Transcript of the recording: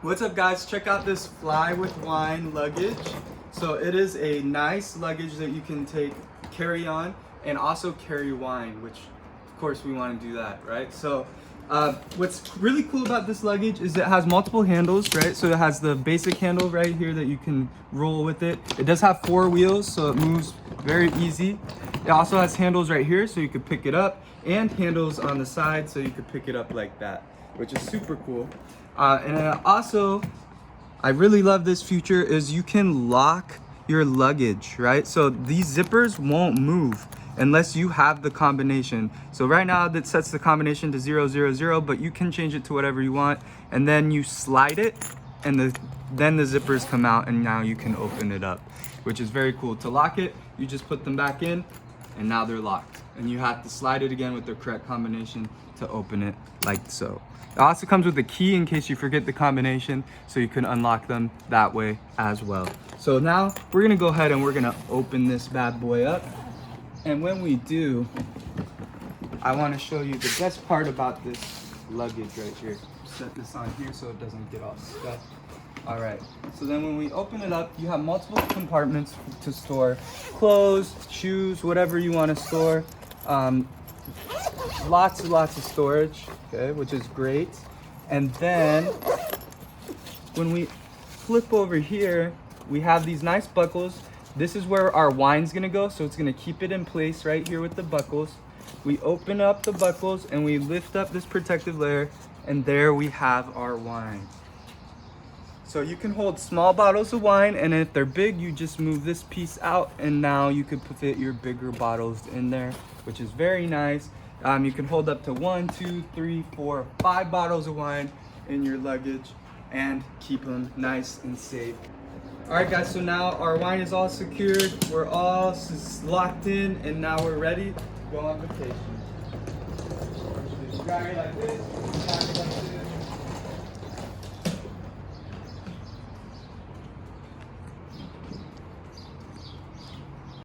What's up, guys? Check out this FlyWithWine luggage. So it is a nice luggage that you can take carry on and also carry wine, which of course we want to do that, right? So what's really cool about this luggage is it has multiple handles, right? So it has the basic handle right here that you can roll with it. It does have 4 wheels, so it moves very easy. It also has handles right here so you could pick it up, and handles on the side so you could pick it up like that, which is super cool. And also, I really love this feature is you can lock your luggage, right? So these zippers won't move unless you have the combination. So right now that sets the combination to 000, but you can change it to whatever you want. And then you slide it and then the zippers come out and now you can open it up, which is very cool. To lock it, you just put them back in and now they're locked. And you have to slide it again with the correct combination to open it like so. It also comes with a key in case you forget the combination, so you can unlock them that way as well. So now we're gonna go ahead and we're gonna open this bad boy up. And when we do, I wanna show you the best part about this luggage right here. Set this on here so it doesn't get all stuck. All right, so then when we open it up, you have multiple compartments to store clothes, shoes, whatever you wanna store. Lots of storage, okay, which is great. And then when we flip over here, we have these nice buckles. This is where our wine's gonna go, so it's gonna keep it in place right here with the buckles. We open up the buckles and we lift up this protective layer, and there we have our wine. So you can hold small bottles of wine, and if they're big, you just move this piece out, and now you could fit your bigger bottles in there, which is very nice. You can hold up to 1, 2, 3, 4, 5 bottles of wine in your luggage and keep them nice and safe. All right, guys, so now our wine is all secured. We're all locked in, and now we're ready to go on vacation. You got it like this, you got it like this.